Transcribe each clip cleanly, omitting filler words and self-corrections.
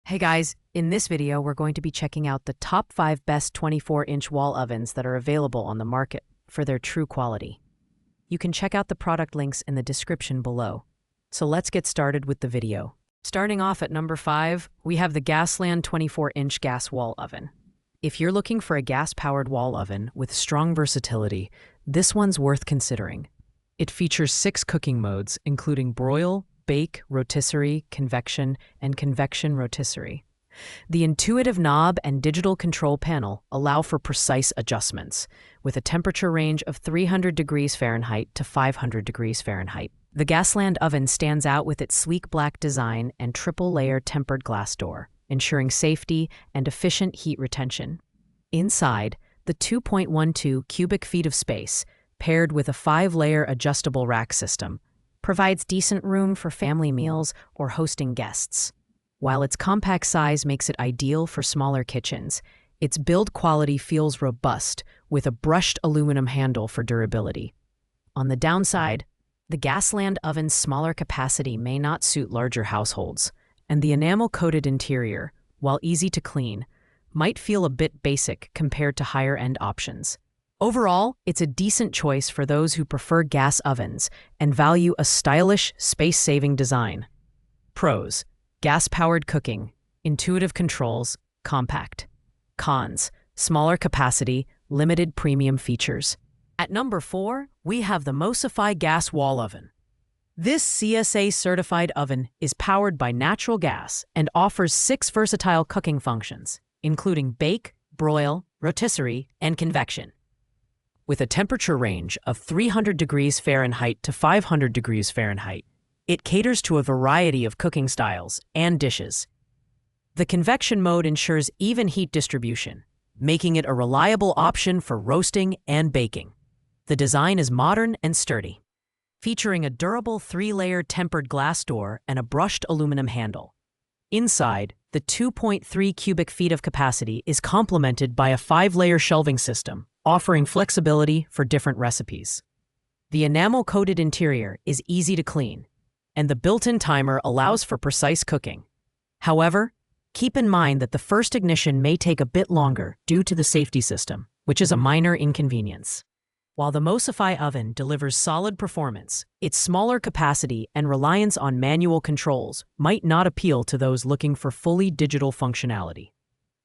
Hey guys, in this video we're going to be checking out the top 5 best 24-inch wall ovens that are available on the market for their true quality. You can check out the product links in the description below. So let's get started with the video. Starting off at number 5, we have the GASLAND 24-inch gas wall oven. If you're looking for a gas-powered wall oven with strong versatility, this one's worth considering. It features 6 cooking modes, including broil, bake, rotisserie, convection, and convection rotisserie. The intuitive knob and digital control panel allow for precise adjustments, with a temperature range of 300 degrees Fahrenheit to 500 degrees Fahrenheit. The GASLAND oven stands out with its sleek black design and triple-layer tempered glass door, ensuring safety and efficient heat retention. Inside, the 2.12 cubic feet of space, paired with a 5-layer adjustable rack system, provides decent room for family meals or hosting guests. While its compact size makes it ideal for smaller kitchens, its build quality feels robust with a brushed aluminum handle for durability. On the downside, the GASLAND oven's smaller capacity may not suit larger households, and the enamel-coated interior, while easy to clean, might feel a bit basic compared to higher-end options. Overall, it's a decent choice for those who prefer gas ovens and value a stylish, space-saving design. Pros: gas-powered cooking, intuitive controls, compact. Cons: smaller capacity, limited premium features. At number 4, we have the AMZCHEF gas wall oven. This CSA-certified oven is powered by natural gas and offers 6 versatile cooking functions, including bake, broil, rotisserie, and convection. With a temperature range of 300 degrees Fahrenheit to 500 degrees Fahrenheit, it caters to a variety of cooking styles and dishes. The convection mode ensures even heat distribution, making it a reliable option for roasting and baking. The design is modern and sturdy, featuring a durable 3-layer tempered glass door and a brushed aluminum handle. Inside, the 2.3 cubic feet of capacity is complemented by a 5-layer shelving system, offering flexibility for different recipes. The enamel-coated interior is easy to clean, and the built-in timer allows for precise cooking. However, keep in mind that the first ignition may take a bit longer due to the safety system, which is a minor inconvenience. While the AMZCHEF oven delivers solid performance, its smaller capacity and reliance on manual controls might not appeal to those looking for fully digital functionality.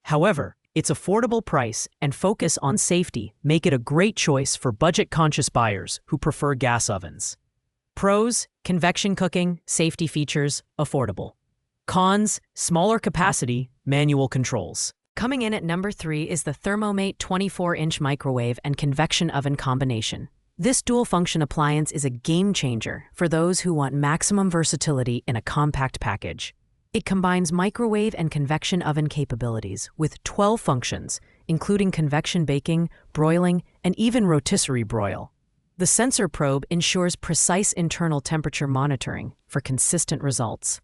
However, its affordable price and focus on safety make it a great choice for budget-conscious buyers who prefer gas ovens. Pros: convection cooking, safety features, affordable. Cons: smaller capacity, manual controls. Coming in at number 3 is the ThermoMate 24-inch microwave and convection oven combination. This dual-function appliance is a game-changer for those who want maximum versatility in a compact package. It combines microwave and convection oven capabilities with 12 functions, including convection baking, broiling, and even rotisserie broil. The sensor probe ensures precise internal temperature monitoring for consistent results.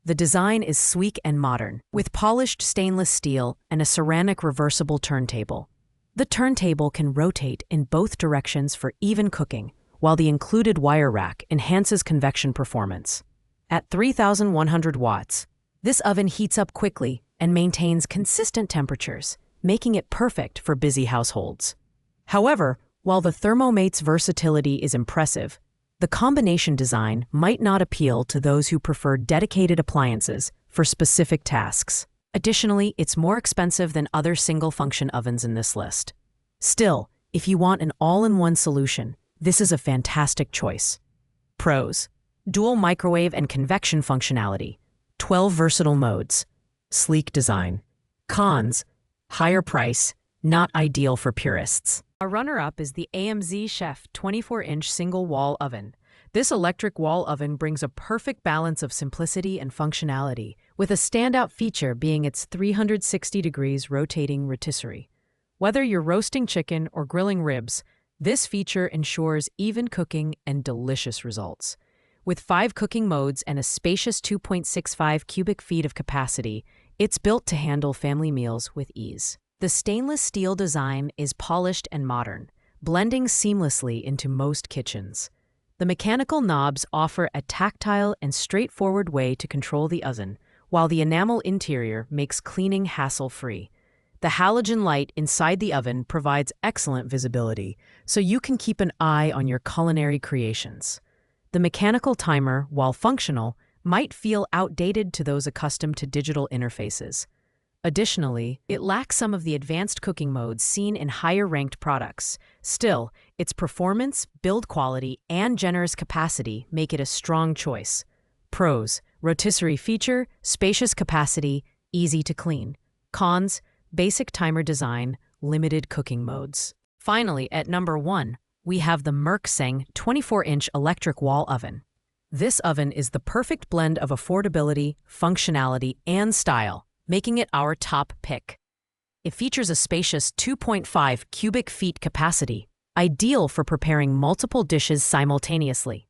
The design is sleek and modern, with polished stainless steel and a ceramic reversible turntable. The turntable can rotate in both directions for even cooking, while the included wire rack enhances convection performance. At 3,100 watts, this oven heats up quickly and maintains consistent temperatures, making it perfect for busy households. However, while the ThermoMate's versatility is impressive, the combination design might not appeal to those who prefer dedicated appliances for specific tasks. Additionally, it's more expensive than other single-function ovens in this list. Still, if you want an all-in-one solution, this is a fantastic choice. Pros: dual microwave and convection functionality, 12 versatile modes, sleek design. Cons: higher price, not ideal for purists. A runner-up is the AMZCHEF 24-inch single-wall oven. This electric wall oven brings a perfect balance of simplicity and functionality, with a standout feature being its 360 degrees rotating rotisserie. Whether you're roasting chicken or grilling ribs, this feature ensures even cooking and delicious results. With 5 cooking modes and a spacious 2.65 cubic feet of capacity, it's built to handle family meals with ease. The stainless steel design is polished and modern, blending seamlessly into most kitchens. The mechanical knobs offer a tactile and straightforward way to control the oven, while the enamel interior makes cleaning hassle-free. The halogen light inside the oven provides excellent visibility, so you can keep an eye on your culinary creations. The mechanical timer, while functional, might feel outdated to those accustomed to digital interfaces. Additionally, it lacks some of the advanced cooking modes seen in higher-ranked products. Still, its performance, build quality, and generous capacity make it a strong choice. Pros: rotisserie feature, spacious capacity, easy to clean. Cons: basic timer design, limited cooking modes. Finally, at number 1, we have the AMZCHEF 24-inch electric wall oven. This oven is the perfect blend of affordability, functionality, and style, making it our top pick. It features a spacious 2.5 cubic feet capacity, ideal for preparing multiple dishes simultaneously.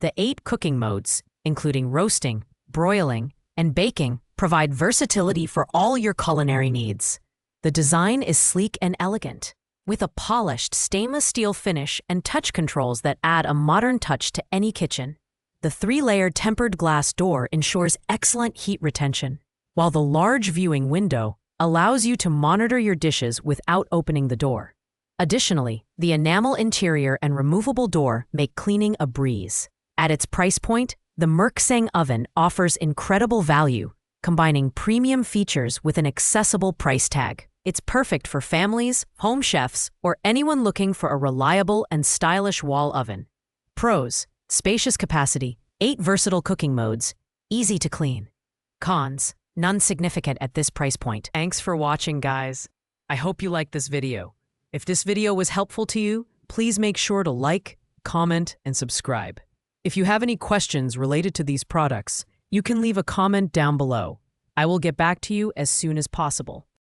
The 8 cooking modes, including roasting, broiling, and baking, provide versatility for all your culinary needs. The design is sleek and elegant, with a polished stainless steel finish and touch controls that add a modern touch to any kitchen. The 3-layer tempered glass door ensures excellent heat retention, while the large viewing window allows you to monitor your dishes without opening the door. Additionally, the enamel interior and removable door make cleaning a breeze. At its price point, the AMZCHEF oven offers incredible value, combining premium features with an accessible price tag. It's perfect for families, home chefs, or anyone looking for a reliable and stylish wall oven. Pros: spacious capacity, 8 versatile cooking modes, easy to clean. Cons: none significant at this price point. Thanks for watching, guys. I hope you liked this video. If this video was helpful to you, please make sure to like, comment, and subscribe. If you have any questions related to these products, you can leave a comment down below. I will get back to you as soon as possible.